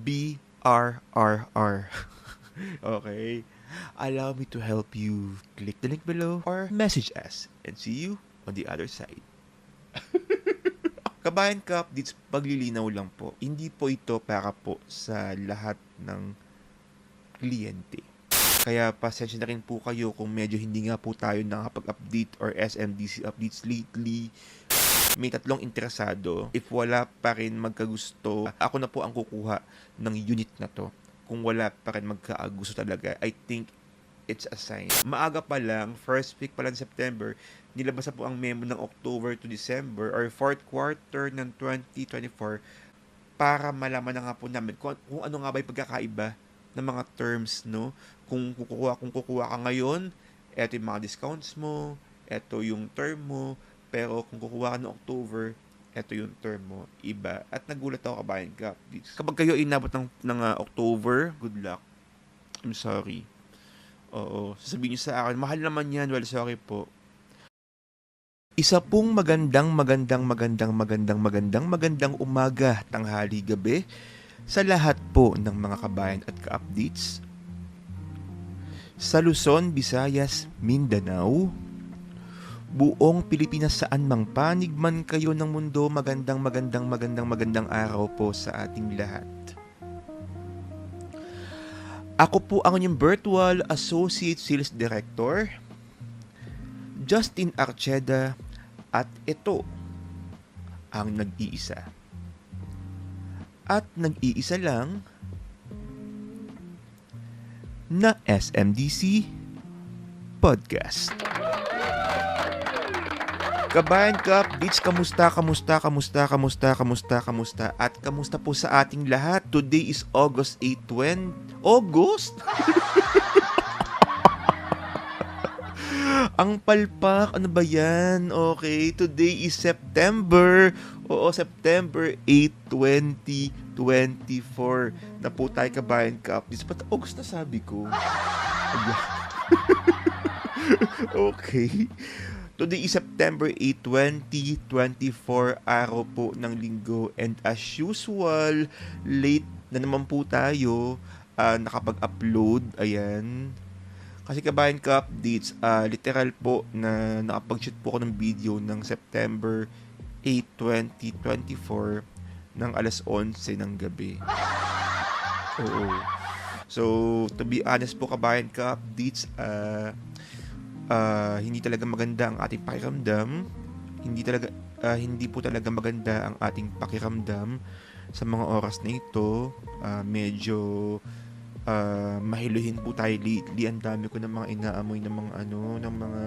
BRRR. Okay? Allow me to help you. Click the link below or message us and see you on the other side. Kabayan ka updates, paglilinaw lang po. Hindi po ito para po sa lahat ng kliyente. Kaya pasensya na rin po kayo kung medyo hindi nga po tayo nakapag-update or SMDC updates lately. May tatlong interesado. If wala pa rin magkagusto, ako na po ang kukuha ng unit na to. Kung wala pa rin magkaagusto talaga, I think it's a sign. Maaga pa lang, first week pa lang September, nilabas na po ang memo ng October to December or fourth quarter ng 2024 para malaman na nga po namin kung ano nga ba yung pagkakaiba ng mga terms, no? Kung kukuha ka ngayon, eto yung mga discounts mo, eto yung term mo, pero kung kukuha ka ng October, eto yung term mo, iba. At nagulat ako, kabayan ka. Kapag kayo inabot ng October, good luck. I'm sorry. Oo, sasabihin niyo sa akin, mahal naman yan. Well, sorry po. Isa pong magandang umaga, tanghali, gabi sa lahat po ng mga kabayan at ka-updates sa Luzon, Visayas, Mindanao, buong Pilipinas, saan mang panig man kayo ng mundo, magandang araw po sa ating lahat. Ako po ang inyong virtual associate sales director, Justin Archeda, at ito ang nag-iisa. At nag-iisa lang na SMDC Podcast. Kabayan ka updates, kamusta? At kamusta po sa ating lahat? Today is August 8, August? Ang palpak, ano ba yan? Okay, today is September. Oo, September 8, 2024. Na po tayo kabayan ka updates. Ba't August na sabi ko? Okay. Today is September 8, 2024, araw po ng linggo, and as usual, late na naman po tayo nakapag-upload, ayan. Kasi kabayan ka updates, literal po na nakapag-shoot po ako ng video ng September 8, 2024 ng alas 11 ng gabi. Oo. So, to be honest po kabayan ka updates, hindi talaga maganda ang ating pakiramdam. Hindi po talaga maganda ang ating pakiramdam sa mga oras na ito. Medyo mahiluhin po tayo lately. Ang dami ko ng mga inaamoy ng mga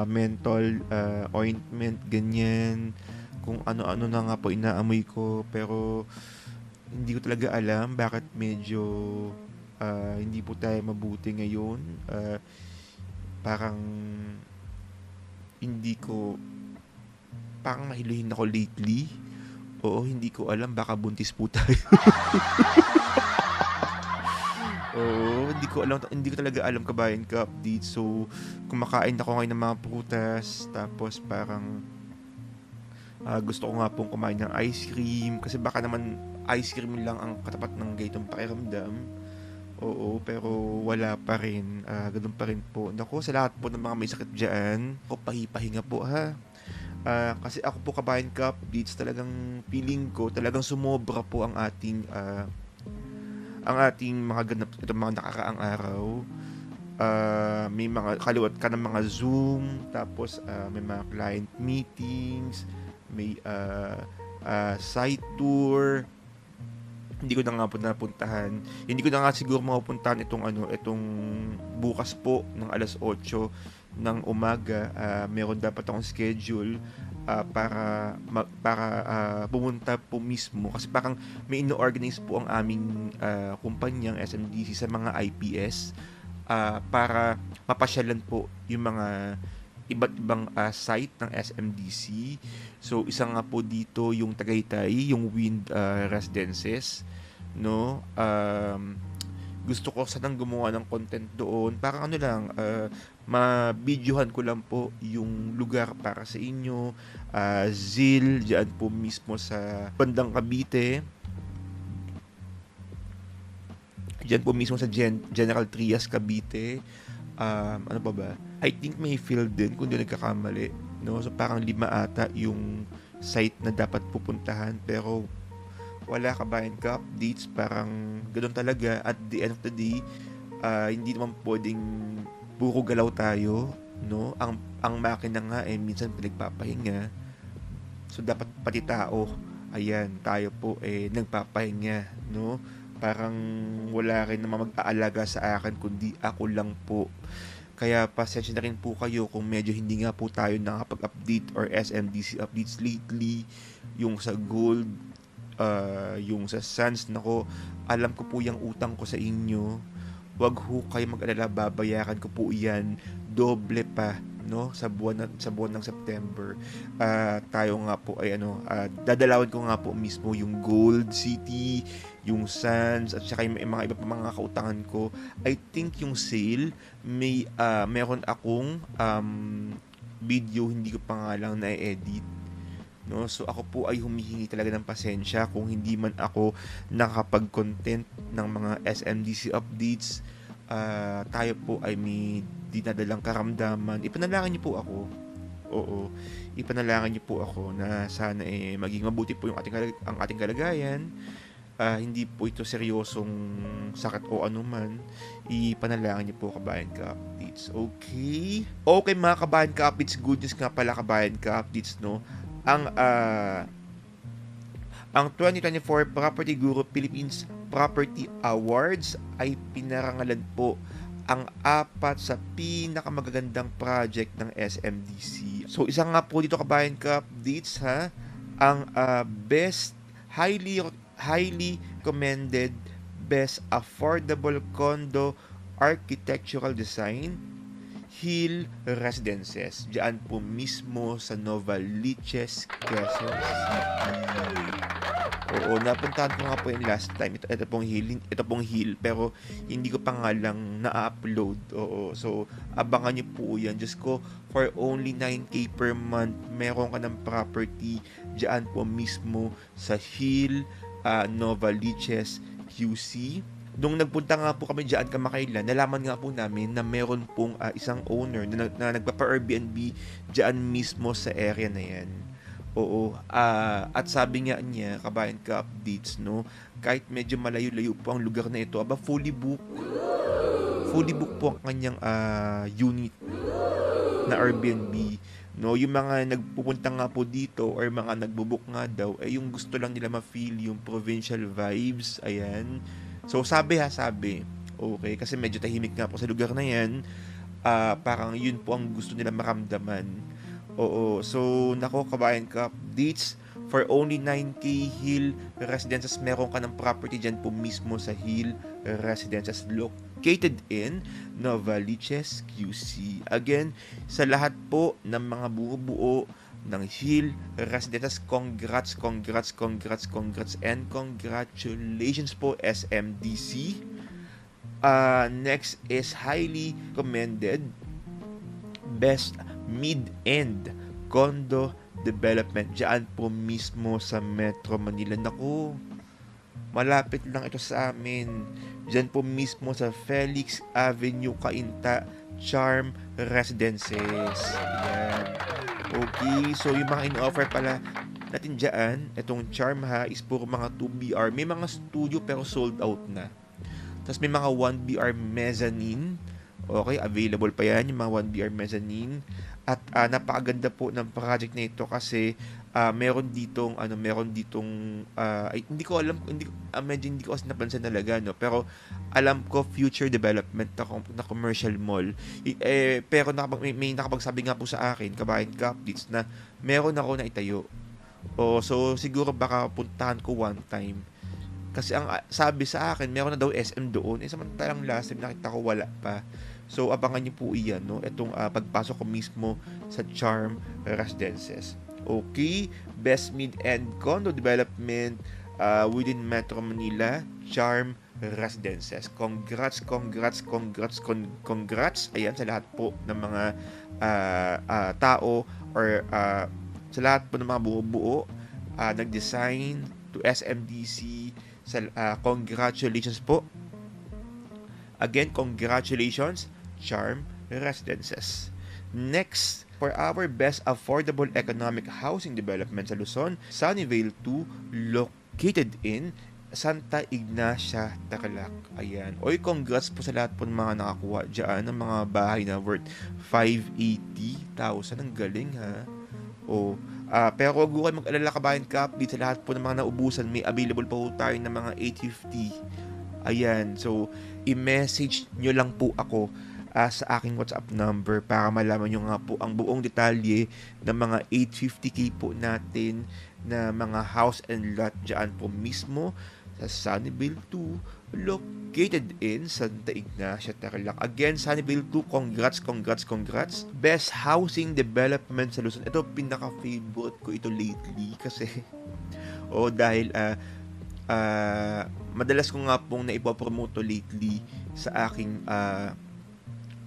menthol ointment, ganyan. Kung ano-ano na nga po inaamoy ko, pero hindi ko talaga alam bakit medyo hindi po tayo mabuti ngayon. Parang mahiluhin ako lately. Oo, hindi ko alam, baka buntis po tayo. Oo, hindi ko talaga alam kabayan ka update. So, kumakain ako ngayon ng mga prutas, tapos parang gusto ko nga pong kumain ng ice cream, kasi baka naman ice cream lang ang katapat ng gaytong pakiramdam. Oo, pero wala pa rin. Ganun pa rin po. Naku, sa lahat po ng mga may sakit dyan, ako pahipahinga po ha. Kasi ako po kabayan ka updates, talagang feeling ko, talagang sumobra po ang ating mga ganap itong mga nakaraang araw. May mga kaliwat ka ng mga Zoom, tapos may mga client meetings, may site tour. Hindi ko na nga po napuntahan. Hindi ko na nga siguro mapupuntahan itong bukas po ng alas 8 ng umaga. Meron dapat akong schedule para pumunta po mismo, kasi parang may ino-organize po ang aming kumpanyang SMDC sa mga IPS para mapasyalan po yung mga iba't ibang site ng SMDC. So isa nga po dito yung Tagaytay, yung Wind Residences, no? Gusto ko sanang gumawa ng content doon. Parang ma-videohan ko lang po yung lugar para sa inyo. Zil, dyan po mismo sa bandang Cavite. Diyan po mismo sa General Trias, Cavite. Ano pa ba? I think may field din kung di nagkakamali. No? So parang 5 ata yung site na dapat pupuntahan. Pero wala, kabayan ka updates. Parang ganoon talaga. At the end of the day, hindi naman pwedeng puro galaw tayo. No? Ang makina nga minsan pinagpapahinga. So dapat pati tao, ayan, tayo po nagpapahinga, no? Parang wala rin naman mag-aalaga sa akin kundi ako lang po. Kaya pasensya na rin po kayo kung medyo hindi nga po tayo nakapag-update or SMDC updates lately. Yung sa gold, yung sa sands, nako, alam ko po yung utang ko sa inyo. Wag ho kayo mag-alala, babayaran ko po yan doble pa, no, sa buwan ng September. Tayo nga po ay dadalawin ko nga po mismo yung Gold City, yung Sands, at saka yung mga iba pa mga kautangan ko. I think yung sale meron akong video, hindi ko pa nga lang na-edit, no? So ako po ay humihingi talaga ng pasensya kung hindi man ako nakapag-content ng mga SMDC updates. Tayo po ay may dinadalang karamdaman. Ipanalangin niyo po ako. Oo. Ipanalangin niyo po ako na sana maging mabuti po yung ang ating kalagayan. Hindi po ito seryosong sakit o anuman. Ipanalangin niyo po, kabayan ka updates. Okay? Okay mga kabayan ka updates, good news nga pala, kabayan ka updates, no? Ang 2024 Property Guru Philippines Property Awards ay pinarangalan po ang 4 sa pinakamagagandang project ng SMDC. So isa nga po dito, kabayan ka updates, ha, ang best highly commended best affordable condo architectural design, Hill Residences. Diyan po mismo sa Novaliches, Quezon City. Oo, napuntahan ko nga po yung last time. Ito pong Hill, pero hindi ko pa nga lang na-upload. Oo, so abangan niyo po yan. Diyos ko, for only 9K per month, meron ka ng property diyan po mismo sa Hill, Novaliches, QC. Nung nagpunta nga po kami diyan kamakailan, nalaman nga po namin na meron pong isang owner na nagpapa-Airbnb diyan mismo sa area na yan. Oo, at sabi nga niya, kabayan ka updates, no, kahit medyo malayo-layo po ang lugar na ito, fully book po ang kanyang unit na Airbnb, no. Yung mga nagpupunta nga po dito or mga nagbo-book nga daw, yung gusto lang nila ma-feel yung provincial vibes, ayan. So sabi, okay, kasi medyo tahimik nga po sa lugar na yan, parang yun po ang gusto nila maramdaman. Oo, so nako, kabayan ka updates, for only 9K Hill Residences, meron ka ng property dyan po mismo sa Hill Residences located in Novaliches, QC. Again, sa lahat po ng mga buo ng Hill Residences, congrats and congratulations po, SMDC. Next is highly commended best mid-end condo development diyan po mismo sa Metro Manila. Naku, malapit lang ito sa amin. Diyan po mismo sa Felix Avenue, Cainta, Charm Residences. Yan. Okay, so yung mga in-offer pala natin diyan, itong Charm, ha, is puro mga 2BR. May mga studio pero sold out na. Tapos may mga 1BR mezzanine. Okay, available pa yan, yung mga 1BR mezzanine. At napakaganda po ng project na ito kasi meron ditong hindi ko alam, medyo hindi ko kasi napansin talaga, no, pero alam ko future development na commercial mall. Pero may nakapagsabi nga po sa akin, kabayan ka updates, na meron ako na itayo. So siguro baka puntahan ko one time. Kasi ang sabi sa akin, meron na daw SM doon. Samantalang last time nakita ko wala pa. So abangan niyo po iyan, no, itong pagpasok ko mismo sa Charm Residences. Okay, best mid-end condo development within Metro Manila, Charm Residences. Congrats. Ayan, sa lahat po ng mga tao or sa lahat po ng mga buo nag-design to SMDC. Congratulations po. Again, congratulations, Charm Residences. Next, for our best affordable economic housing development sa Luzon, Sunnyvale 2, located in Santa Ignacia, Tarlac. Ayan. Oy, congrats po sa lahat po ng mga nakakuha dyan ng mga bahay na worth 580,000. Ang galing, ha? O, pero huwag ko kayo mag-alala, kabayan ka-update sa lahat po ng mga naubusan. May available pa po tayo ng mga 850. Ayan. So, i-message nyo lang po ako sa aking WhatsApp number para malaman nyo nga po ang buong detalye ng mga 850k po natin na mga house and lot dyan po mismo sa Sunnyvale 2 located in Santa Ignacia, Tarlac. Again, Sunnyvale 2, congrats. Best housing development sa Luzon. Ito, pinaka-favorite ko ito lately kasi dahil madalas ko nga pong naipopromote lately sa aking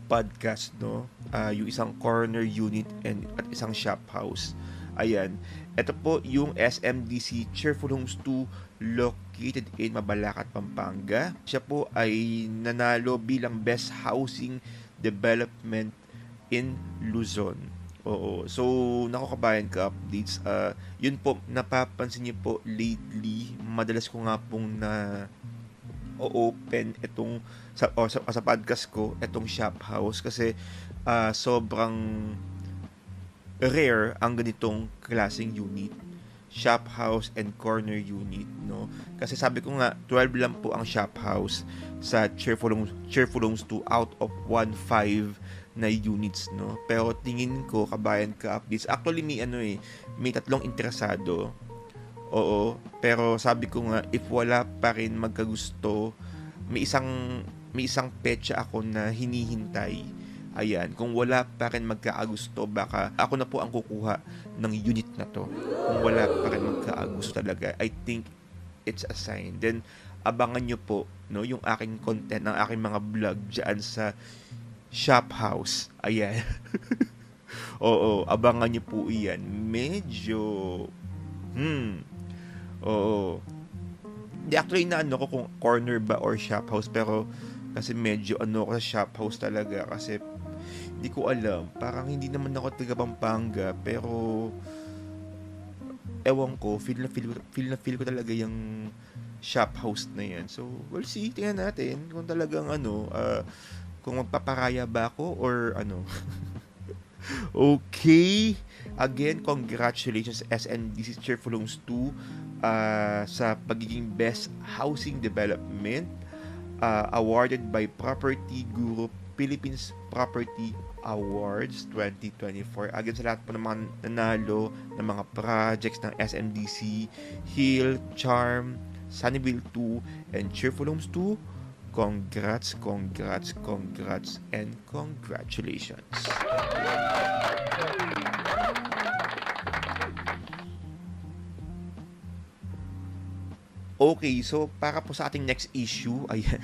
podcast, no? Yung isang corner unit at isang shop house. Ayan. Ito po yung SMDC Cheerful Homes 2 located in Mabalacat, Pampanga. Siya po ay nanalo bilang Best Housing Development in Luzon. Oo. So, kabayan ka updates. Yun po, napapansin niyo po lately, madalas ko nga pong open itong sa podcast ko, itong shop house kasi sobrang rare ang ganitong klaseng unit, shop house and corner unit, no? Kasi sabi ko nga 12 lang po ang shop house sa Cheerful Homes 2 out of 15 na units, no? Pero tingin ko, kabayan ka updates, actually may tatlong interesado. Oo, pero sabi ko nga, if wala pa rin magkagusto, may isang petsa ako na hinihintay. Ayan, kung wala pa rin magkaagusto, baka ako na po ang kukuha ng unit na to. Kung wala pa rin magkaagusto talaga, I think it's a sign. Then, abangan nyo po, no, yung aking content, ng aking mga vlog dyan sa shop house. Ayan. Oo, abangan nyo po iyan. Medyo oo. Di actually ko kung corner ba or shop house, pero kasi medyo ako sa shop house talaga kasi hindi ko alam. Parang hindi naman ako taga Pampanga, pero ewan ko, feel ko talaga yung shop house na yan. So, we'll see. Tingnan natin kung talagang kung magpaparaya ba ako or ano. Okay. Again, congratulations SNDC Cheerful Homes 2 sa pagiging Best Housing Development awarded by Property Guru Philippines Property Awards 2024. Again, sa lahat po ng mga nanalo ng mga projects ng SMDC, Hill, Charm, Sunnyvale 2, and Cheerful Homes 2, congrats, and congratulations. Okay, so para po sa ating next issue, ayan,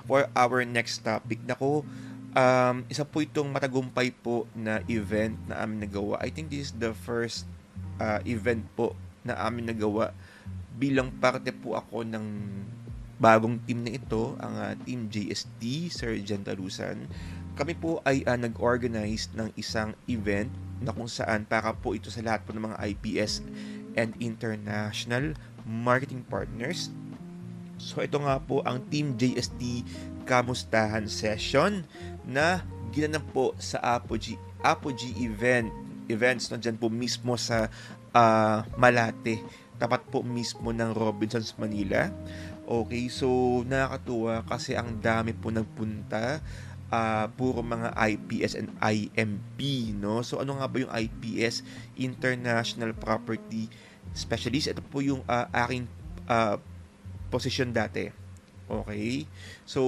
for our next topic, isa po itong matagumpay po na event na amin nagawa. I think this is the first event po na amin nagawa. Bilang parte po ako ng bagong team na ito, ang Team JST, Sir Jen Talusan. Kami po ay nag-organize ng isang event na kung saan para po ito sa lahat po ng mga IPS and international marketing partners. So ito nga po ang Team JST Kamustahan Session na ginanap po sa Apogee events na dyan po mismo sa Malate, tapat po mismo ng Robinsons, Manila. Okay, so nakakatuwa kasi ang dami po nagpunta, puro mga IPS and IMP, no? So ano nga ba yung IPS? International Property Specialist. Ito po yung aking position dati. Okay? So,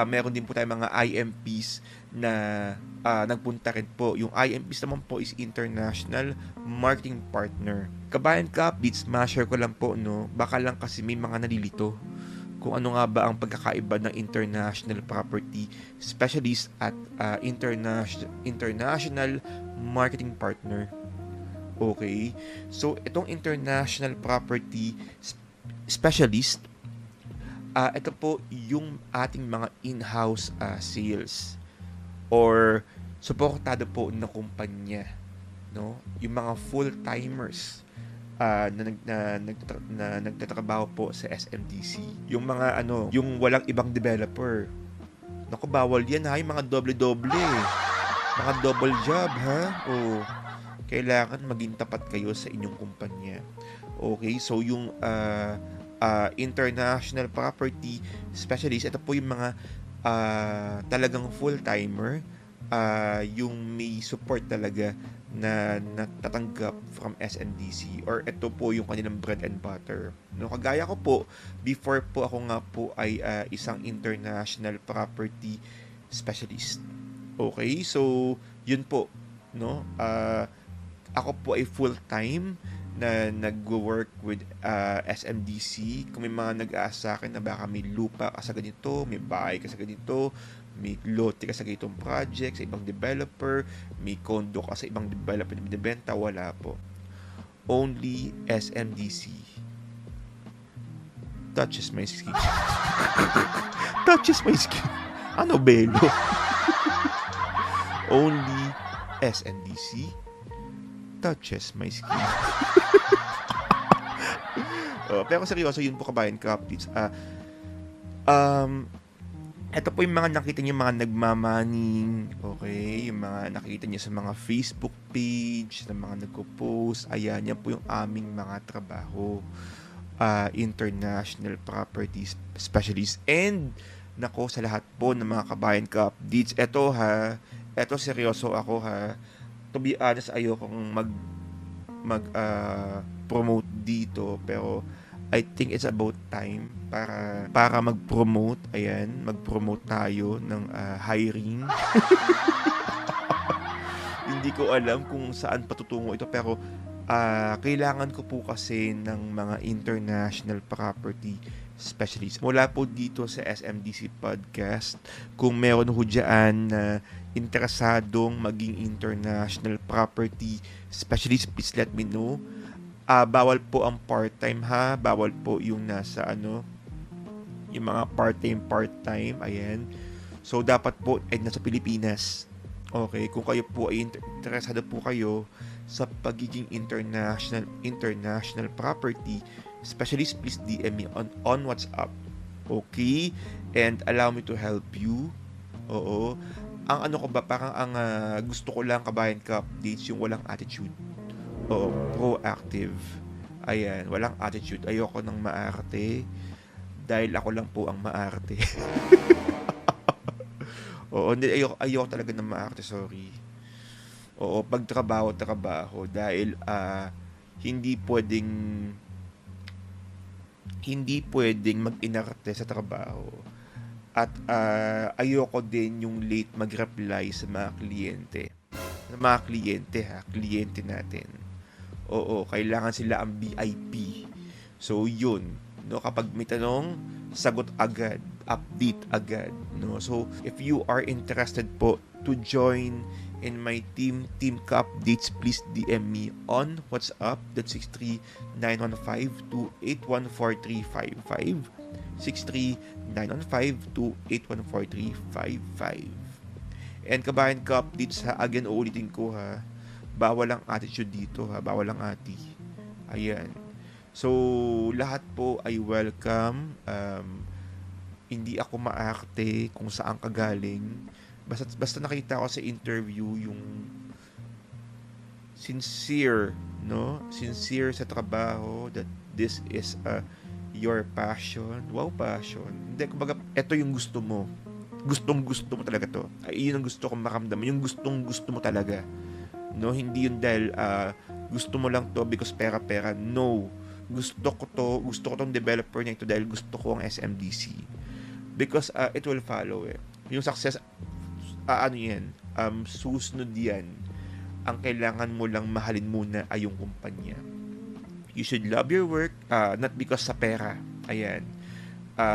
meron din po tayong mga IMPs na nagpunta rin po. Yung IMPs naman po is International Marketing Partner. Kabayan ka, Beats, ma-share ko lang po, no? Baka lang kasi may mga nalilito kung ano nga ba ang pagkakaiba ng International Property Specialist at International Marketing Partner. Okay? So, itong International Property Specialist, ito po yung ating mga in-house sales or suportado po ng kumpanya, no? Yung mga full-timers na nagtatrabaho po sa SMDC. Yung mga yung walang ibang developer. Naku, bawal yan ha, yung mga doble-doble. Mga double job ha. O, kailangan maging tapat kayo sa inyong kumpanya. Okay, so yung international property specialist, ito po yung mga talagang full-timer, yung may support talaga na natatanggap from SNDC or ito po yung kanilang bread and butter. No, kagaya ko po, before po ako nga po ay isang international property specialist. Okay, so yun po, no? Ako po ay full-time na nagwo-work with SMDC. Kung may mga nag-aasa sa akin na baka may lupa ka sa ganito, may bahay ka sa ganito, may lote ka sa ganitong project, sa ibang developer, may condo ka sa ibang developer na binibenta, wala po. Only SMDC touches my skin. Touches my skin. Ano, Belo? Only SMDC touches my skin. Pero seryoso, yun po kabayan ka updates. Ito po yung mga nakita niyo, mga nagmamaning, okay? Yung mga nakita niyo sa mga Facebook page, na mga nagpo-post. Ayan, yan po yung aming mga trabaho. International properties specialist. And, nako, sa lahat po ng mga kabayan ka updates, eto seryoso ako ha. To be honest, ayokong promote dito, pero I think it's about time para mag-promote. Ayan, mag-promote tayo ng hiring. Hindi ko alam kung saan patutungo ito, pero kailangan ko po kasi ng mga international property specialist. Mula po dito sa SMDC Podcast, kung meron ho dyan na interesadong maging international property specialist, please let me know. Bawal po ang part-time ha. Bawal po yung nasa yung mga part-time. Ayan. So, dapat po ay nasa Pilipinas. Okay. Kung kayo po ay interesado po kayo sa pagiging international property specialist, please DM me on WhatsApp. Okay? And allow me to help you. Oo. Ang ko ba, parang ang gusto ko lang kabayan ka updates, yung walang attitude. Oo, proactive. Ayan, walang attitude. Ayoko ng maarte dahil ako lang po ang maarte. Oo, hindi, ayoko talaga ng maarte, sorry. Oo, pag trabaho dahil hindi pwedeng mag-inarte sa trabaho. At ayoko din yung late mag-reply sa mga kliyente. Sa mga kliyente natin. Oo, kailangan sila ang VIP. So, yun. No, kapag may tanong, sagot agad, update agad. No? So, if you are interested po to join in my team ka updates, please DM me on WhatsApp. That's 63915281435. 63915281435. And kabayan ka updates ha, again uulitin ko ha, bawal ang attitude dito ha, bawal ang ati. Ayan. So, lahat po ay welcome. Hindi ako maarte kung saan ka galing. Basta nakita ko sa interview yung sincere, no? Sincere sa trabaho, that this is your passion. Wow, passion. Hindi, kumbaga, ito yung gusto mo. Gustong-gusto mo talaga to. Ay, yun ang gusto kong makamdaman. Yung gustong-gusto mo talaga. No, hindi yun dahil gusto mo lang to because pera-pera. No. Gusto ko tong developer niya ito dahil gusto ko ang SMDC. Because it will follow eh. Yung success, susunod yan. Ang kailangan mo lang mahalin muna ay yung kumpanya. You should love your work, not because sa pera. Ayan.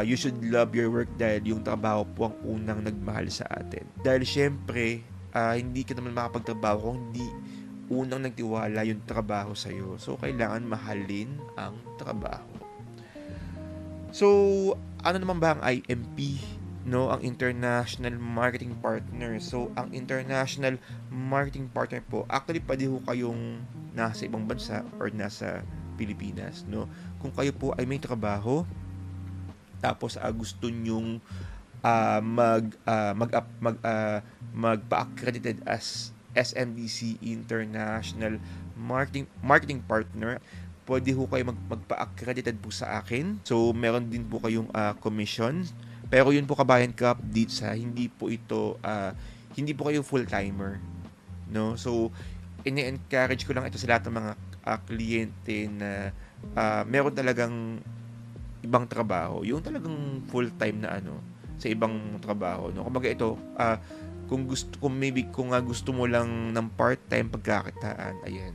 You should love your work dahil yung trabaho po ang unang nagmahal sa atin. Dahil syempre, hindi ka naman makapagtrabaho kung hindi unang nagtiwala yung trabaho sa'yo. So, kailangan mahalin ang trabaho. So, Ano naman ba ang IMP? No, ang International Marketing Partner. So, ang International Marketing Partner po, actually pwede ho kayong nasa ibang bansa or nasa Pilipinas, no? Kung kayo po ay may trabaho, tapos gusto nyong magpa-accredited as SMDC International Marketing Partner, pwede ho kayo magpa-accredited po sa akin. So, meron din po kayong commission. Pero yun po kabayan ka-updates ha, hindi po kayo full-timer. No? So, ini-encourage ko lang ito sa lahat ng mga kliyente na meron talagang ibang trabaho, yung talagang full-time na sa ibang trabaho, no. Kumbaga ito, kung gusto mo lang ng part-time pagkakitaan, ayan.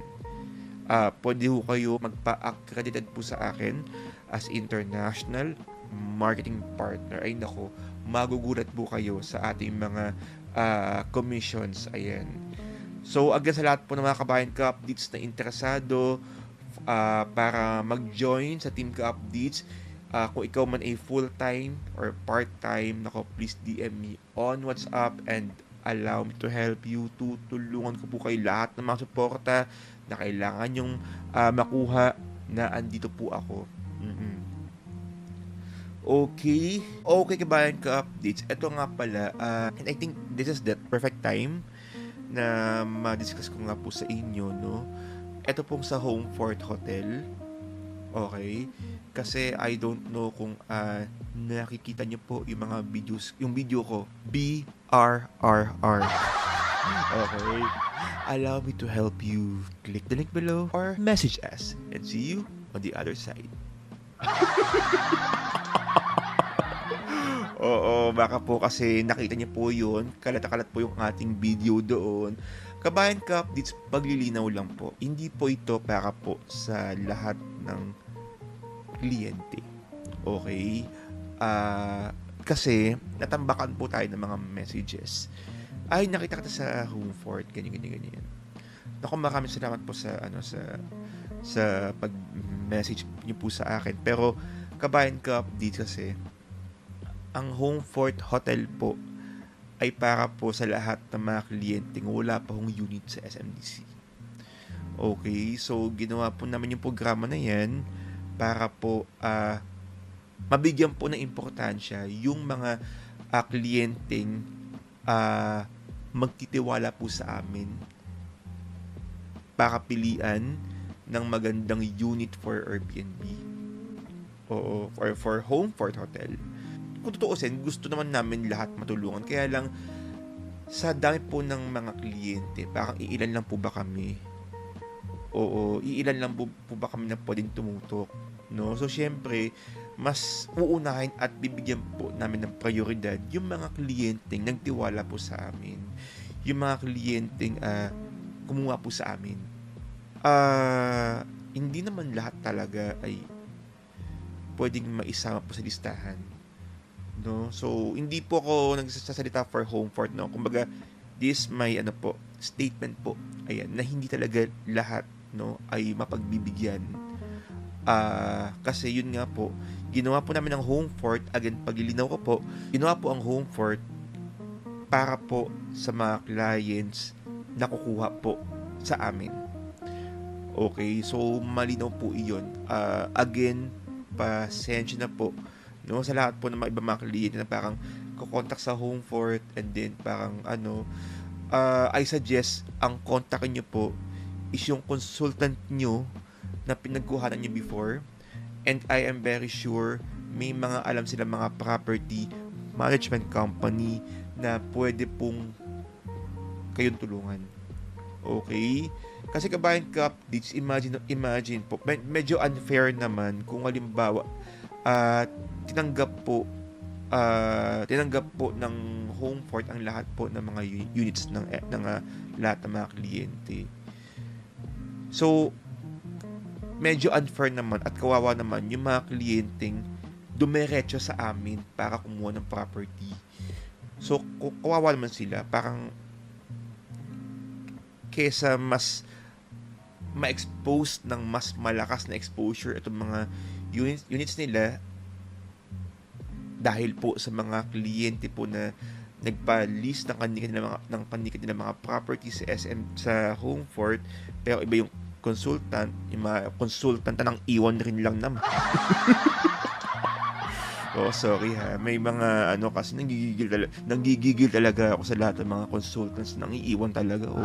Pwede ho kayo magpa-accredited po sa akin as International Marketing Partner. Ay nako, magugulat po kayo sa ating mga commissions, ayan. So, again, sa lahat po ng mga kabayan ka-updates na interesado para mag-join sa Team Ka-Updates, kung ikaw man ay full-time or part-time, nako, please DM me on WhatsApp and allow me to help you. Tutulungan ko po kayo lahat ng mga suporta na kailangan yung makuha na andito po ako. Okay. Okay, kabayan ka-updates. Ito nga pala, and I think this is the perfect time na ma-discuss ko nga po sa inyo, no? Ito pong sa Homefort Hotel. Okay? Kasi I don't know kung nakikita niyo po yung mga videos, yung video ko, BRRR. Okay? Allow me to help you. Click the link below or message us and see you on the other side. Oo, baka po kasi nakita niyo po yun, kalat-kalat po yung ating video doon. Kabayan ka-updates, paglilinaw lang po. Hindi po ito para po sa lahat ng kliyente. Okay? Kasi natambakan po tayo ng mga messages. Ay, nakita kita sa Homefort, ganyan. Naku, maraming salamat po sa pag-message niyo po sa akin. Pero kabayan ka-updates kasi ang Homefort Hotel po ay para po sa lahat ng mga kliyenteng wala pa hong unit sa SMDC. Okay, so ginawa po namin yung programa na yan para po mabigyan po ng importansya yung mga kliyenteng magtitiwala po sa amin para pilian ng magandang unit for Airbnb. Oo, or for Homefort Hotel. Kung tutuusin, gusto naman namin lahat matulungan. Kaya lang, sa dami po ng mga kliyente, parang iilan lang po ba kami? Oo, iilan lang po ba kami na pwedeng tumutok? No? So, syempre, mas uunahin at bibigyan po namin ng prioridad yung mga kliyenteng nagtiwala po sa amin. Yung mga kliyenteng kumuha po sa amin. Hindi naman lahat talaga ay pwedeng maisama po sa listahan. No? So, hindi po ako nagsasalita for Homefort, no? Kumbaga, this my statement po. Ayan, na hindi talaga lahat, no, ay mapagbibigyan. Kasi yun nga po, ginawa po namin ang Homefort, again, paglilinaw ko po, ginawa po ang Homefort para po sa mga clients na kukuha po sa amin. Okay, so malinaw po iyon. Again, pasensya na po, no, sa lahat po ng mga ibang mga kliyente na parang kukontak sa Homefort and then parang I suggest ang kontakin nyo po is yung consultant nyo na pinagkuhanan nyo before, and I am very sure may mga alam sila mga property management company na pwede pong kayong tulungan. Okay? Kasi kabayan ka-updates, imagine po, medyo unfair naman kung halimbawa tinanggap po ng Homefort ang lahat po ng mga units ng lahat ng mga kliyente. So, medyo unfair naman at kawawa naman yung mga kliyenteng dumiretso sa amin para kumuha ng property. So, kawawa naman sila. Parang kesa mas ma-expose ng mas malakas na exposure itong mga units nila, dahil po sa mga kliyente po na nagpa-list ng kanilang mga properties sa SM sa Homefort, pero iba yung consultant, yung mga consultant nang iwan rin lang naman. Oh, sorry ha. May mga ano kasi nanggigigil talaga ako sa lahat ng mga consultants nang iiwan talaga. Oh.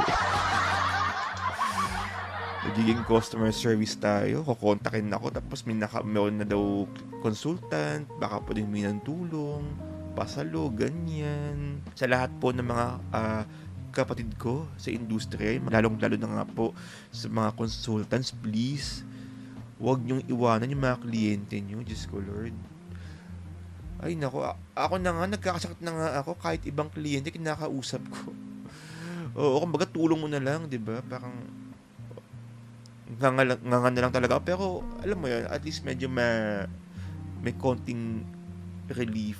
Nagiging customer service tayo, kukontakin ako tapos meron na daw consultant, baka po din may ng tulong, pasalo, ganyan. Sa lahat po ng mga kapatid ko sa industriya, lalong-lalo na nga po sa mga consultants, please, huwag niyong iwanan yung mga kliyente niyo, Diyos ko Lord. Ay nako, ako na nga, nagkakasakit na nga ako kahit ibang kliyente kinakausap ko. Oo, kumbaga tulong mo na lang, di ba? Parang nga na lang talaga ako. Pero alam mo yun, at least medyo may konting relief,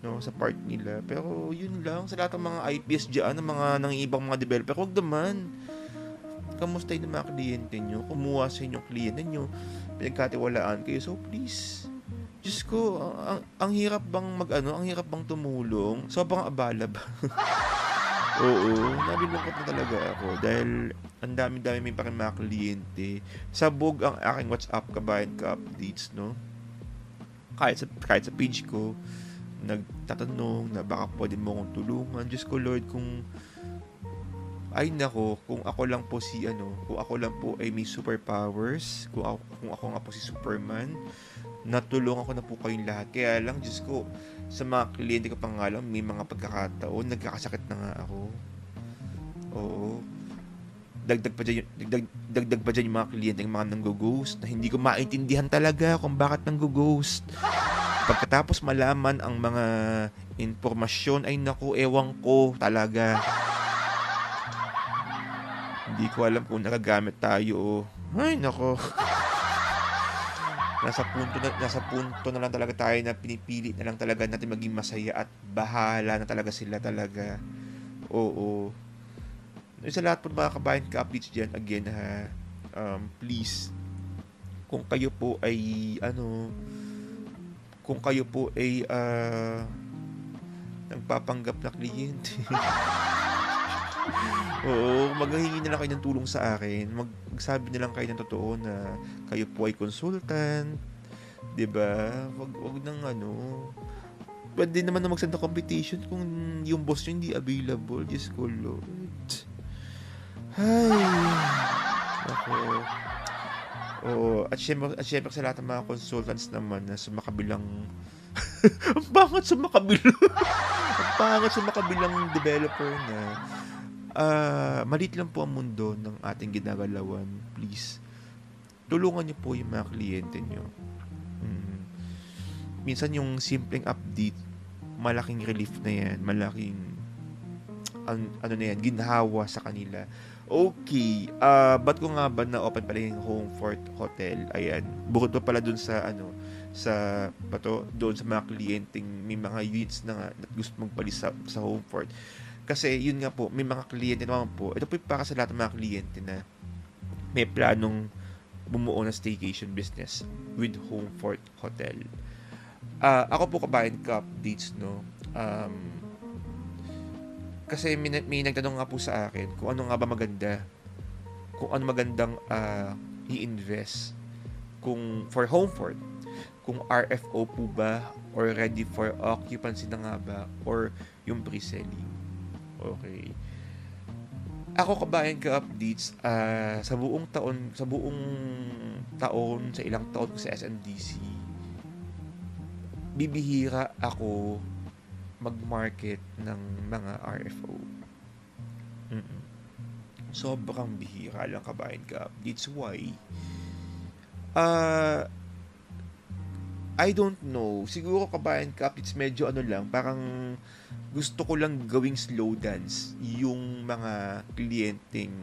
no, sa part nila. Pero yun lang, sa lahat ng mga IPS dyan, ng mga ibang mga developer, huwag naman. Kamusta yung mga kliyente nyo? Kumuha sa inyong kliyente nyo. Pinagkatiwalaan kayo. So please, Diyos ko, ang hirap bang ang hirap bang tumulong? Sobrang abala ba? Oo, nalulungkot na talaga ako dahil ang dami-dami may pa rin mga kliyente. Sabog ang aking WhatsApp kabayan ka updates, no? Kahit sa page ko, nagtatanong na baka pwede mo akong tulungan. Diyos ko Lord, kung ay nako, kung ako lang po kung ako lang po ay may superpowers, kung ako nga po si Superman, natulungan ko na po kayong lahat. Kaya lang, Diyos ko, sa mga kliyente ko pang nga lang, may mga pagkakataon, nagkakasakit na nga ako. Oo. Dagdag pa dyan yung mga kliyente, yung mga nanggo-ghost, na hindi ko maintindihan talaga kung bakit nanggo-ghost. Pagkatapos malaman ang mga informasyon, ay naku, ewan ko talaga. Hindi ko alam kung nagagamit tayo. Ay nako. Nasa punto na lang talaga tayo na pinipili na lang talaga natin maging masaya at bahala na talaga sila talaga. Oo. Sa lahat po mga kabayan ka-updates dyan, again ha, please, kung kayo po ay nagpapanggap na kliyente, oo, maghahingi na lang kayo ng tulong sa akin. Magsabi na lang kayo ng totoo na kayo po ay consultant, 'di ba? Wag nang pwede naman na mag-send ng competition kung yung boss nyo hindi available. Diyos ko Lord. Ay, ako. Oo, at syempre sa lahat ng mga consultants naman na sumakabilang ang pangat sumakabilang developer na maliit lang po ang mundo ng ating ginagalawan. Please, tulungan niyo po yung mga kliyente niyo. Minsan yung simpleng update, malaking relief na yan, malaking ginhawa sa kanila. Okay, ba't ko nga ba na-open pala yung Homefort Hotel? Ayan, bukod pa pala dun sa doon sa mga kliyenteng may mga units na gusto magpalis sa Homefort. Kasi yun nga po, may mga kliyente naman po, ito po yung para sa lahat ng mga kliyente na may planong bumuo ng staycation business with Homefort Hotel. Ako po kabayan ka-updates, no? Kasi may nagtanong nga po sa akin kung ano nga ba maganda, kung ano magandang i-invest, kung for Homefort, kung RFO po ba or ready for occupancy na nga ba or yung pre-selling. Okay. Ako kabayan ka-updates, sa buong taon, sa ilang taon ko sa SMDC, bibihira ako mag-market ng mga RFO. Sobrang bihira lang kabayan ka-updates. Why? I don't know. Siguro kabayan ka-updates medyo lang, parang gusto ko lang gawing slow dance yung mga kliyenteng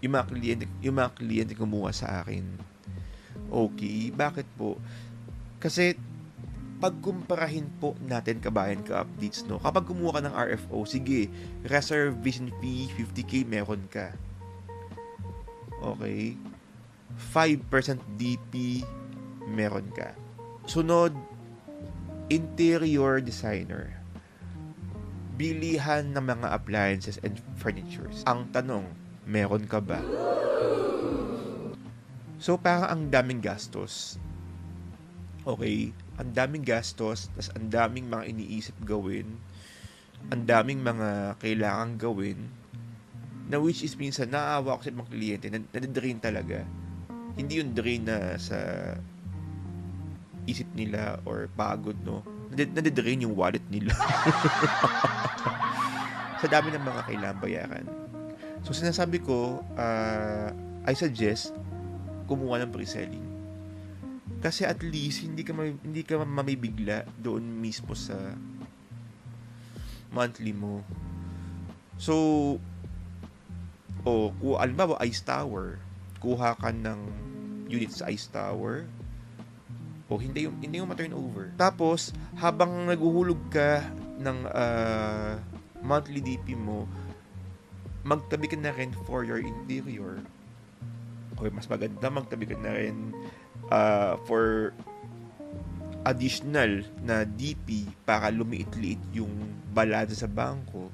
yung mga kliyente kumuha sa akin. Okay, bakit po? Kasi pagkumparahin po natin kabayan ka-updates, no? Kapag kumuha ka ng RFO, sige, reservation fee 50k meron ka. Okay? 5% DP meron ka. Sunod, interior designer. Bilihan ng mga appliances and furnitures. Ang tanong, meron ka ba? So, parang ang daming gastos. Okay? Ang daming gastos, tas ang daming mga iniisip gawin, ang daming mga kailangan gawin, na which is minsan naaawa ko sa mga kliyente, nadidrain talaga. Hindi yung drain na sa isip nila or pagod, no? Nadidrain yung wallet nila. Sa dami ng mga kailangan bayaran. So, sinasabi ko, I suggest, kumuha ng pre-selling. Kasi at least, hindi ka mamibigla doon mismo sa monthly mo. So, kung alam ba, Ice Tower, kuha ka ng unit sa Ice Tower, hindi yung ma-turnover. Tapos, habang naguhulog ka ng monthly DP mo, magtabi ka na rin for your interior. O mas maganda, magtabi ka na rin for additional na DP para lumiit-liit yung balada sa bangko.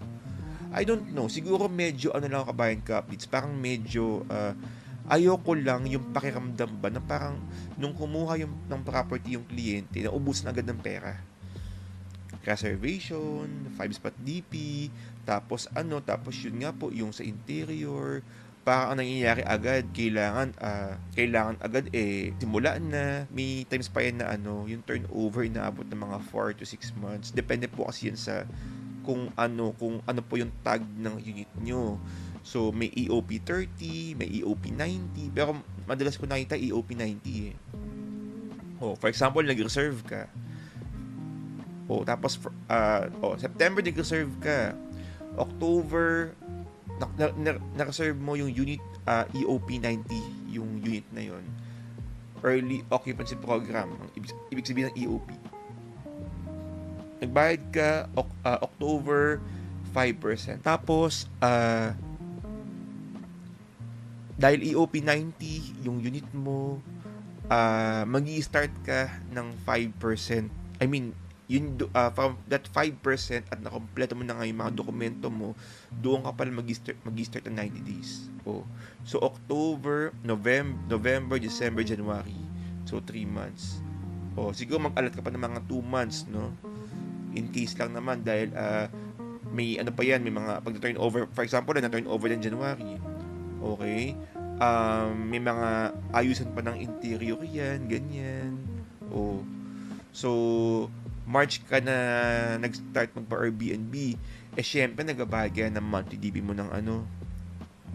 I don't know. Siguro medyo lang kabayan ka, it's parang medyo ayoko lang yung pakiramdam ba na parang nung kumuha ng property yung kliyente, naubos na agad ng pera. Reservation, 5-spot DP, tapos yun nga po, yung sa interior, parang ang nangyayari agad, kailangan agad simulaan na. May times pa yan na yung turnover inaabot ng mga 4 to 6 months. Depende po kasi yan sa kung ano po yung tag ng unit nyo. So, may EOP 30, may EOP 90, pero madalas ko nakita EOP 90 eh. For example, nag-reserve ka. Tapos, September nag-reserve ka. October, na-reserve mo yung unit EOP 90, yung unit na yon. Early Occupancy Program, ibig sabihin ng EOP. Nagbayad ka October 5%. Tapos, dahil EOP 90 yung unit mo, magi-start ka ng 5%. I mean, from that 5% at nakompleto mo na nga yung mga dokumento mo, doon ka pala mag-start ng 90 days. So, October, November, December, January. So, 3 months. Siguro mag-alat ka pa ng mga 2 months, no? In case lang naman, dahil may pa yan, may mga pag-turnover. For example, na-turnover ng January. Okay? May mga ayusan pa ng interior yan, ganyan. So, March ka na nag-start magpa-Airbnb. Syempre, nagbabayad ka ng monthly DB mo ng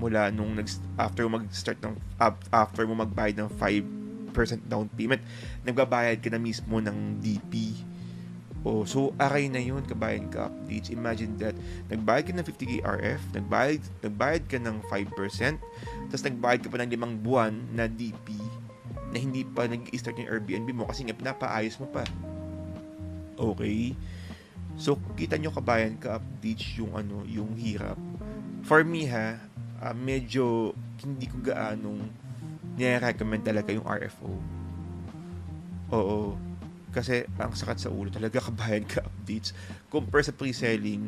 mula nung after mo magbayad ng 5% down payment, nagbabayad ka na mismo ng DP. So aray na yun, kabayan ka updates. Imagine that, nagbayad ka ng 50k RF, nagbayad ka ng 5%, tapos nagbayad ka pa ng 5 buwan na DP na hindi pa nag-start yung Airbnb mo kasi nga pinapaayos mo pa. Okay? So, kita nyo kabayan ka updates yung hirap. For me medyo hindi ko gaanong nire-recommend talaga yung RFO. Kasi ang sakat sa ulo talaga kabayan ka updates. Compare sa pre-selling,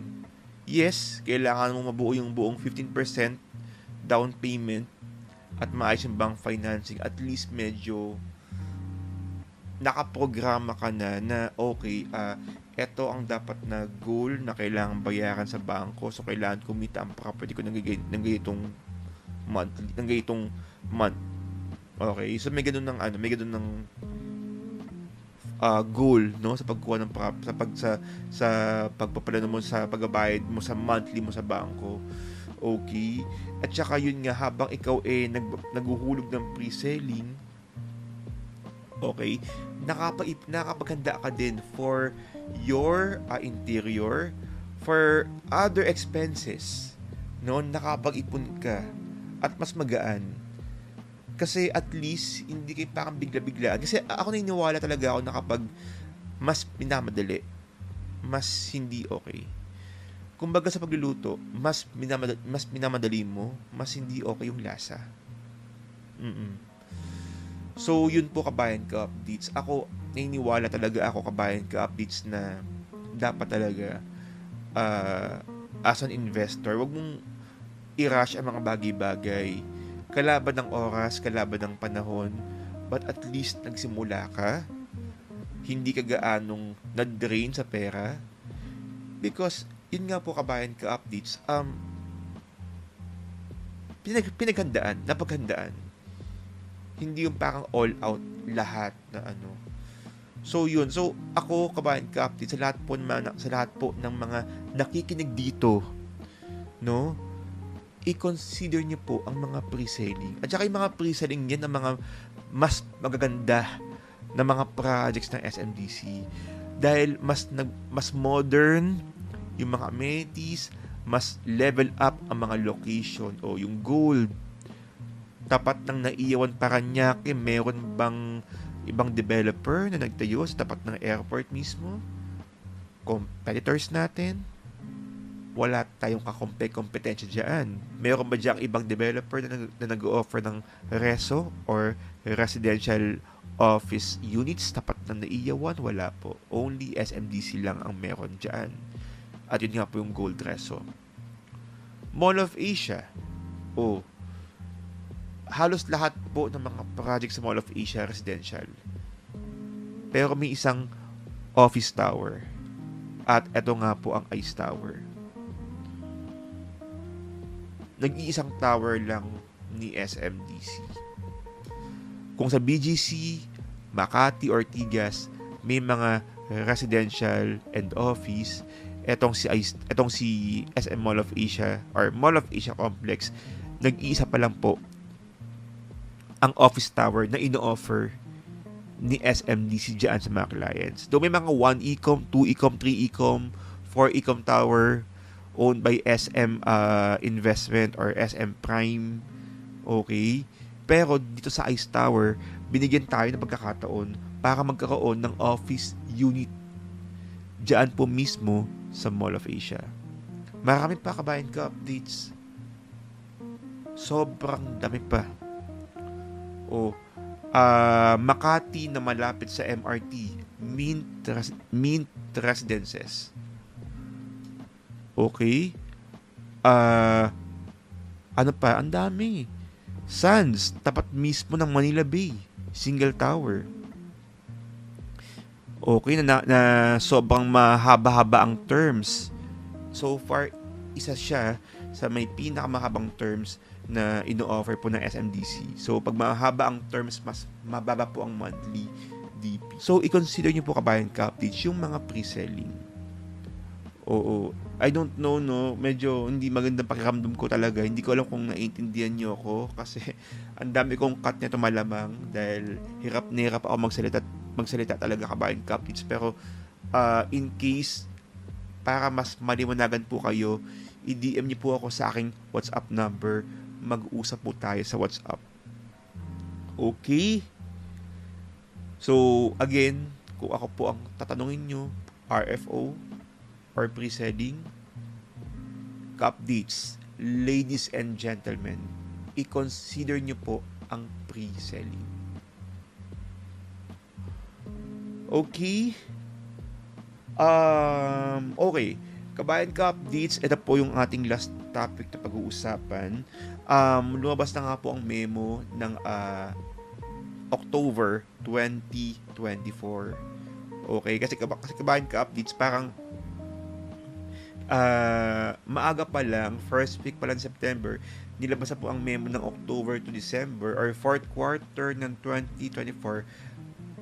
yes, kailangan mo mabuo yung buong 15% down payment at maayos yung bank financing. At least medyo nakaprograma ka na okay, ito ang dapat na goal na kailangan bayaran sa bangko. So, kailangan kumita ang property ko ng ganitong month. Okay, so may ganun ng goal, no, sa pagkuha ng sa pagpaplano mo, sa pagbabayad mo sa monthly mo sa bangko. Okay? At saka yun nga, habang ikaw naghuhulog ng pre-selling, okay, nakapaganda ka din for your interior, for other expenses, no, nakapag-ipon ka at mas magaan. Kasi at least, hindi kayo parang bigla-biglaan. Kasi ako naniniwala talaga ako na kapag mas minamadali, mas hindi okay. Kumbaga sa pagluluto, mas minamadali mo, mas hindi okay yung lasa. So, yun po kabayan ka-updates. Ako, naniniwala talaga ako kabayan ka-updates na dapat talaga uh, as an investor, wag mong i-rush ang mga bagay-bagay. Kalaban ng oras, kalaban ng panahon, but at least nagsimula ka. Hindi ka gaanong na-drain sa pera. Because, yun nga po kabayan ka-updates, napaghandaan. Hindi yung parang all out lahat na ano. So yun, so ako kabayan ka-update sa lahat po ng mga nakikinig dito, no? I-consider niyo po ang mga pre-selling. At saka yung mga pre-selling yan ang mga mas magaganda na mga projects ng SMDC dahil mas modern yung mga amenities, mas level up ang mga location o yung gold. Tapat ng Naiyawan Paranaque, meron bang ibang developer na nagtayo sa tapat ng airport mismo? Competitors natin? Wala tayong kompetensya dyan. Meron ba diyang ibang developer na nag-offer ng reso or residential office units tapat ng Naiyawan? Wala po. Only SMDC lang ang meron dyan. At yun nga po yung Gold Reso. Mall of Asia. Halos lahat po ng mga project sa Mall of Asia residential. Pero may isang office tower. At eto nga po ang ICE Tower. Nag-iisang tower lang ni SMDC. Kung sa BGC, Makati, Ortigas, may mga residential and office, etong si SM Mall of Asia or Mall of Asia Complex, nag-iisa pa lang po ang office tower na ino-offer ni SMDC dyan sa mga clients. Doon may mga 1-ecom, 2-ecom, 3-ecom, 4-ecom tower owned by SM Investment or SM Prime. Okay? Pero dito sa ICE Tower, binigyan tayo ng pagkakataon para magkaroon ng office unit dyan po mismo sa Mall of Asia. Marami pa kabayan ka updates. Sobrang dami pa. Makati na malapit sa MRT, Mint Residences. Okay? Ano pa? Ang dami. Sands, tapat mismo ng Manila Bay, single tower. Okay, na sobrang mahaba-haba ang terms. So far, isa siya sa may pinakamahabang terms na ino-offer po ng SMDC. So, pag mahaba ang terms, mas mababa po ang monthly DP. So, i-consider nyo po kabayan ka-updates yung mga pre-selling. Oo. I don't know, no? Medyo hindi magandang pakiramdam ko talaga. Hindi ko alam kung naiintindihan nyo ako kasi ang dami kong cut nito malamang dahil hirap ako magsalita talaga kabayan ka-updates. Pero, in case, para mas maliwanagan po kayo, i-DM nyo po ako sa aking WhatsApp number. Mag-usap po tayo sa WhatsApp. Okay? So, again, kung ako po ang tatanungin nyo, RFO or pre-selling, updates, ladies and gentlemen, i-consider nyo po ang pre-selling. Okay? Okay. Kabayan ka updates, ito po yung ating last topic na pag-uusapan. Lumabas na nga po ang memo ng October 2024. Okay, kasi kabayan ka updates, parang maaga pa lang, first week pa lang September, nilabas na po ang memo ng October to December or fourth quarter ng 2024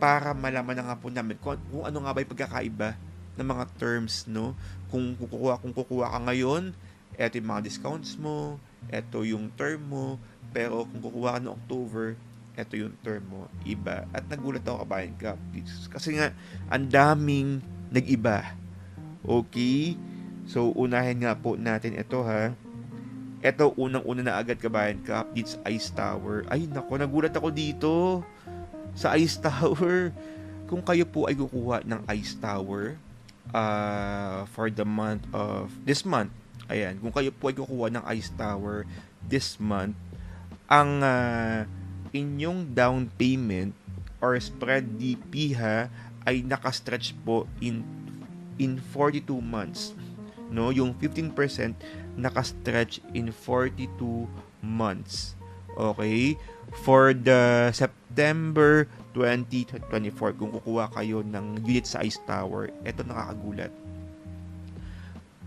para malaman na nga po namin kung ano nga ba yung pagkakaiba ng mga terms, no? Kung kukuha ka ngayon, eto yung mga discounts mo, eto yung term mo, pero kung kukuha ka ng October, eto yung term mo, iba. At nagulat ako kabayan ka, kasi nga, ang daming nag-iba. Okay? So, unahin nga po natin ito, ha? Ito, unang-una na agad kabayan ka, it's ICE Tower. Ay, nako, nagulat ako dito sa ICE Tower. Kung kayo po ay kukuha ng ICE Tower, for the month of this month, kung kayo po ay kukuha ng ICE Tower this month, ang inyong down payment or spread DP ha, ay nakastretch po in 42 months. No, yung 15% nakastretch in 42 months. Okay? For the September 2024, kung kukuha kayo ng unit sa Ice Tower, eto nakakagulat.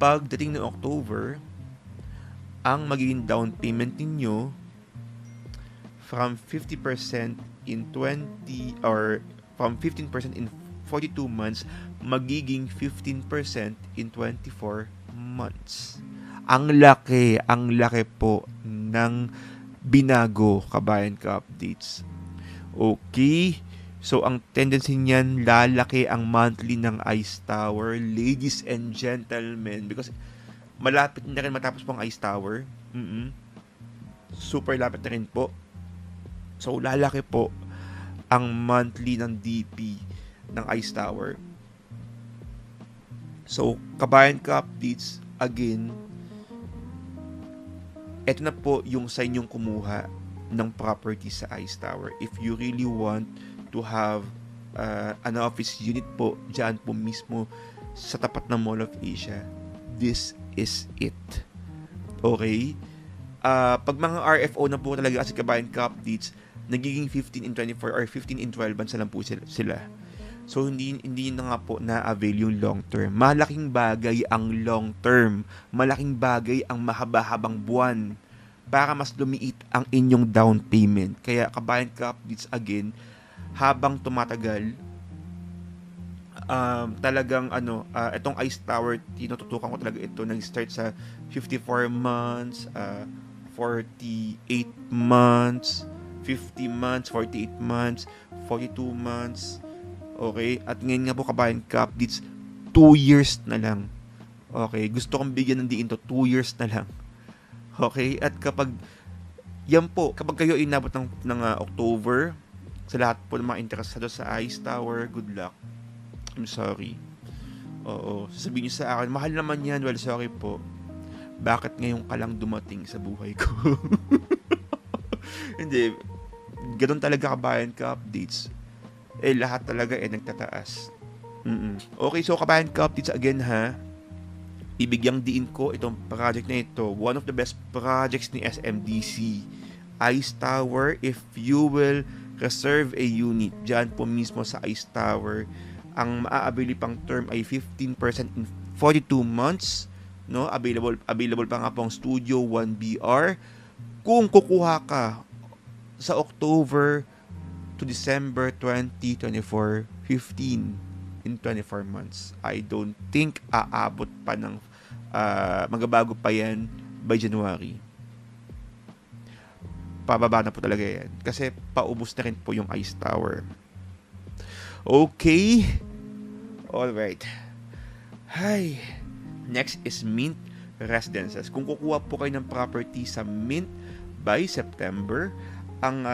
Pagdating ng October, ang magiging down payment ninyo from 50% in 20 or from 15% in 42 months magiging 15% in 24 months. Ang laki po ng binago, kabayan ka updates. Okay? So, ang tendency niyan, lalaki ang monthly ng Ice Tower, ladies and gentlemen, because malapit na rin matapos po ang Ice Tower. Super lapit na rin po. So, lalaki po ang monthly ng DP ng Ice Tower. So, kabayan ka updates, again, eto na po yung sa inyong kumuha ng property sa Ice Tower. If you really want to have an office unit po dyan po mismo sa tapat ng Mall of Asia, this is it. Okay? Pag mga RFO na po talaga kasi kabayan ka updates, nagiging 15 in 24 or 15 in 12 months na lang po sila. So, hindi na nga po na-avail yung long term. Malaking bagay ang long term. Malaking bagay ang mahaba-habang buwan para mas lumiit ang inyong down payment. Kaya, kabayan ka updates again, habang tumatagal, talagang itong Ice Tower, tinututukan ko talaga ito. Nag-start sa 54 months, 48 months, 50 months, 48 months, 42 months. Okay? At ngayon nga po kabayan ka updates, 2 years na lang. Okay? Gusto kong bigyan ng diin to, 2 years na lang. Okay? At kapag kayo inabot ng October, sa lahat po ng mga interesado sa Ice Tower, good luck. I'm sorry. Oo. Sasabihin niyo sa akin, mahal naman yan. Well, sorry po. Bakit ngayon ka lang dumating sa buhay ko? Hindi. Ganun talaga kabayan ka updates. Lahat talaga nagtataas. Okay, so kabayan ka updates again ha. Ibigyang diin ko itong project na ito. One of the best projects ni SMDC. Ice Tower, if you will reserve a unit dyan po mismo sa Ice Tower, ang maa-avail pang term ay 15% in 42 months. No? Available pa nga pong Studio 1BR. Kung kukuha ka sa October to December 2024, 15 in 24 months. I don't think aabot pa ng magabago pa yan by January. Pababa na po talaga yan. Kasi paubos na rin po yung Ice Tower. Okay. Alright. Hi. Next is Mint Residences. Kung kukuha po kayo ng property sa Mint by September, ang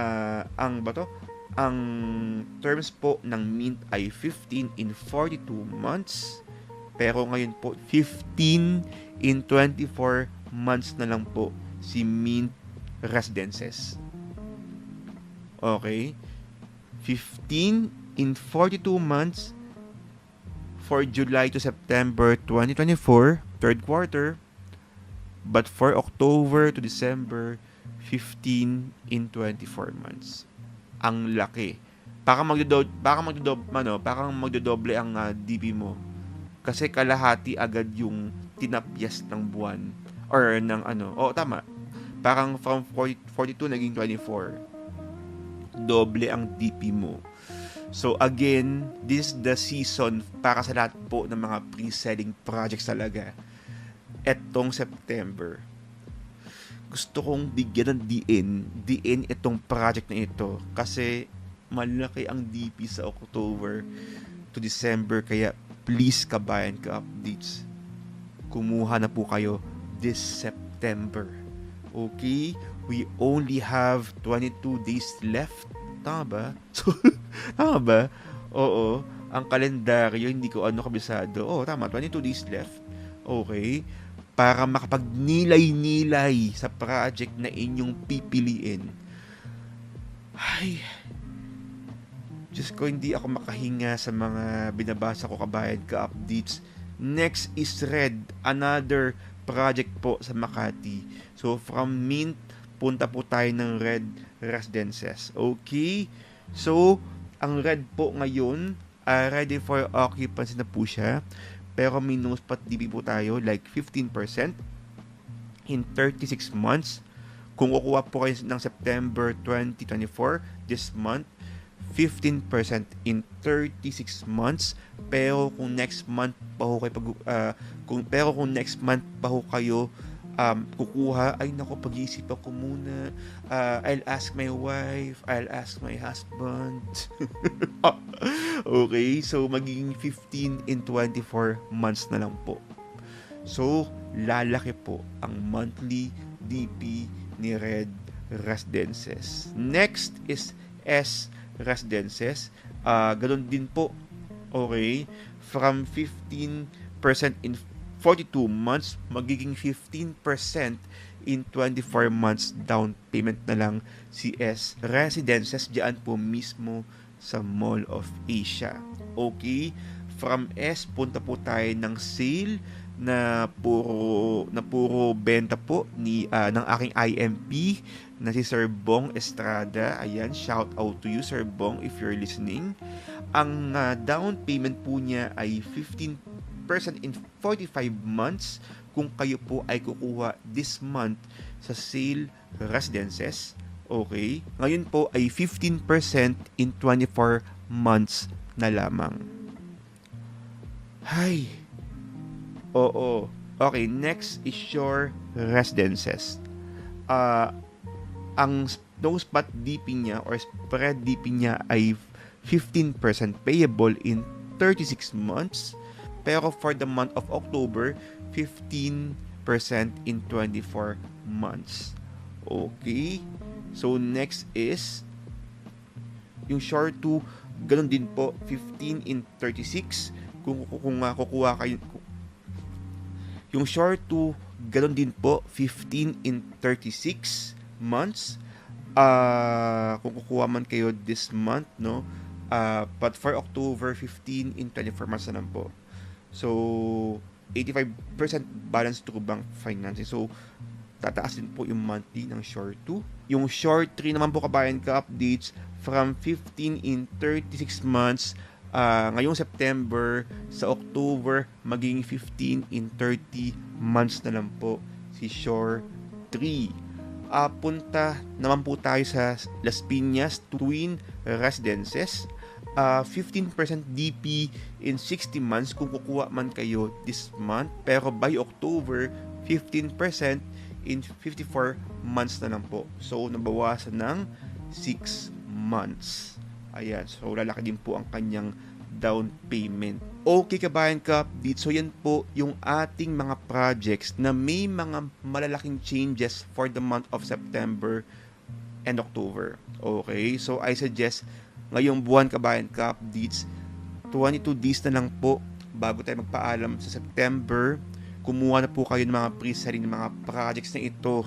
terms po ng Mint ay 15 in 42 months. Pero ngayon po, 15 in 24 months na lang po si Mint Residences. Okay? 15 in 42 months for July to September 2024, third quarter. But for October to December, 15 in 24 months. Ang laki. Parang magdodoble ang DP mo. Kasi kalahati agad yung tinapyas ng buwan or ng tama. Parang from 42 naging 24. Doble ang DP mo. So again, this is the season para sa lahat po ng mga pre-selling projects talaga. Etong September, gusto kong bigyan ng diin itong project na ito kasi malaki ang DP sa October to December, kaya please kabayan ka updates, kumuha na po kayo this September. Okay? We only have 22 days left. Tama ba? Tama ba? Oo. Ang kalendaryo, hindi ko kabisado. Tama. 22 days left. Okay? Para makapagnilay-nilay sa project na inyong pipiliin. Ay, Diyos ko, hindi ako makahinga sa mga binabasa ko kabayan ka-updates. Next is Red, another project po sa Makati. So from Mint, punta po tayo ng Red Residences. Okay? So, ang Red po ngayon, ready for occupancy na po siya. Pero may no spot DP po tayo, like 15% in 36 months. Kung kukuha po kayo ng September 2024, this month, 15% in 36 months. Pero kung next month pa ho kayo kung next month pa ho kayo kukuha, ay nako, pag-iisipan ko muna. I'll ask my wife, I'll ask my husband. Okay, so magiging 15 in 24 months na lang po. So, lalaki po ang monthly DP ni Red Residences. Next is S Residences. Ganun din po. Okay, from 15% in 42 months, magiging 15% in 24 months down payment na lang si S Residences diyan po mismo sa Mall of Asia. Okay, from S punta po tayo ng sale na puro benta po ng aking IMP na si Sir Bong Estrada. Ayan, shout out to you Sir Bong if you're listening. Ang down payment po niya ay 15% in 45 months kung kayo po ay kukuha this month sa sale residences. Okay, ngayon po ay 15% in 24 months na lamang. Hay, oo. Okay, next is Shore Residences. Ang no spot DP niya or spread DP niya ay 15% payable in 36 months. Pero for the month of October, 15% in 24 months. Okay. So next is yung Shore 2, ganun din po, 15 in 36. Kung kukuha kayo, yung Shore 2, ganun din po, 15 in 36 months. Kung kukuha man kayo this month, no? But for October, 15 in 24 months na lang po. So, 85% balance through bank financing. So, tataas din po yung monthly ng Shore 2. Yung Shore 3 naman po kabayan ka-updates from 15 in 36 months. Ngayong September sa October, maging 15 in 30 months na lang po si Shore 3. Punta naman po tayo sa Las Piñas Twin Residences. 15% DP in 60 months kung kukuha man kayo this month. Pero by October, 15% in 54 months na lang po. So, nabawasan ng 6 months. Ayan. So, lalaki din po ang kanyang down payment. Okay kabayan ka-update. So, yan po yung ating mga projects na may mga malalaking changes for the month of September and October. Okay? So, I suggest ngayong buwan kabayan ka-updates, 22 days na lang po bago tayo magpaalam sa September. Kumuha na po kayo ng mga pre-selling ng mga projects na ito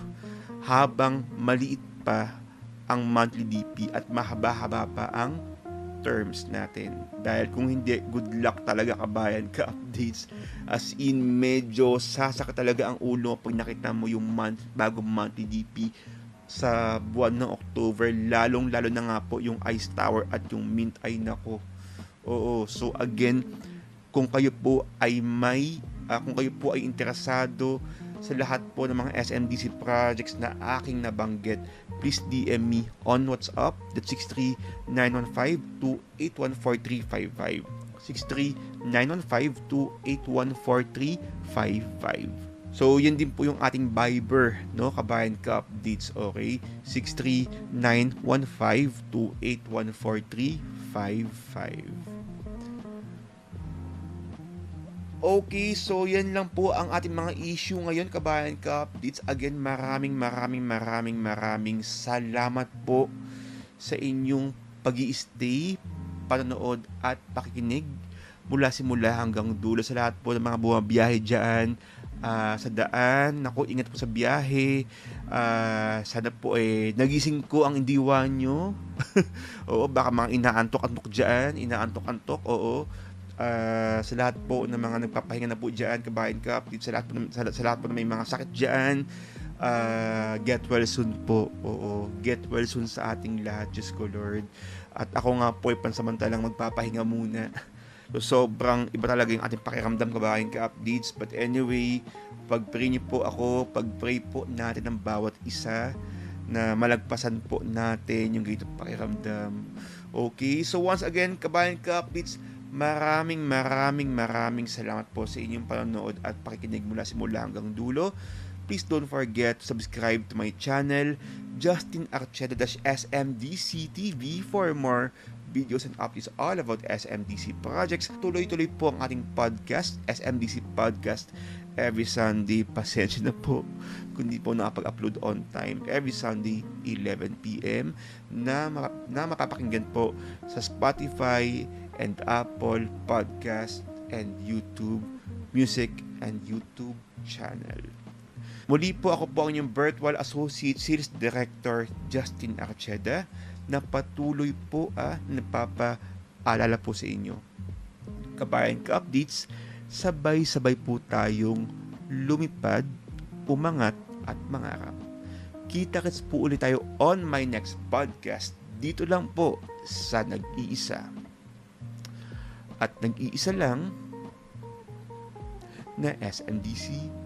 habang maliit pa ang monthly DP at mahaba-haba pa ang terms natin. Dahil kung hindi, good luck talaga kabayan ka-updates. As in, medyo sasaka talaga ang ulo pag nakita mo yung bagong monthly DP sa buwan ng October, lalong-lalo na nga po yung Ice Tower at yung Mint. Ay nako. Oo, so again, kung kayo po ay interesado sa lahat po ng mga SMDC projects na aking nabanggit, please DM me on WhatsApp, that's 63915-2814355. 63915-2814355. So, yun din po yung ating Viber, no? Kabayan ka-updates, okay? 63915-2814355. Okay, so yan lang po ang ating mga issue ngayon, kabayan ka-updates. Again, maraming salamat po sa inyong pag-i-stay, panonood at pakikinig mula simula hanggang dulo. Sa lahat po ng mga bumabiyahe dyan, sa daan, naku, ingat po sa biyahe. Sana po nagising ko ang diwa nyo. Oo, baka mga inaantok-antok dyan, inaantok-antok, oo. Sa lahat po ng mga nagpapahinga na po dyan, kabayan ka, sa lahat po, sa lahat po na may mga sakit dyan, get well soon po. Oo, get well soon sa ating lahat, Diyos ko Lord. At ako nga po pansamantalang magpapahinga muna. So, sobrang iba talaga yung ating pakiramdam, kabayan ka updates. But anyway, pag-pray niyo po ako, pag-pray po natin ang bawat isa na malagpasan po natin yung ganitong pakiramdam. Okay, so once again, kabayan ka updates, maraming salamat po sa inyong panonood at pakikinig mula simula hanggang dulo. Please don't forget to subscribe to my channel, Justin Archeda-SMDC TV, for more videos and updates all about SMDC projects. Tuloy-tuloy po ang ating podcast, SMDC Podcast, every Sunday. Pasensya na po kung di po nakapag-upload on time. Every Sunday, 11 p.m. na mapapakinggan po sa Spotify and Apple Podcast and YouTube Music and YouTube channel. Muli po, ako po ang inyong Virtual Associate Sales Director Justin Archeda, na patuloy po nagpapaalala po sa inyo. Kabayan ka updates, sabay-sabay po tayong lumipad, umangat at mangarap. Kita-kits po ulit tayo on my next podcast, dito lang po sa Nag-iisa. At nag-iisa lang na SMDC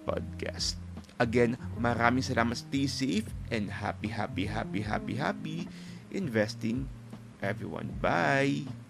Podcast. Again, maraming salamat. Stay safe and happy investing, everyone. Bye!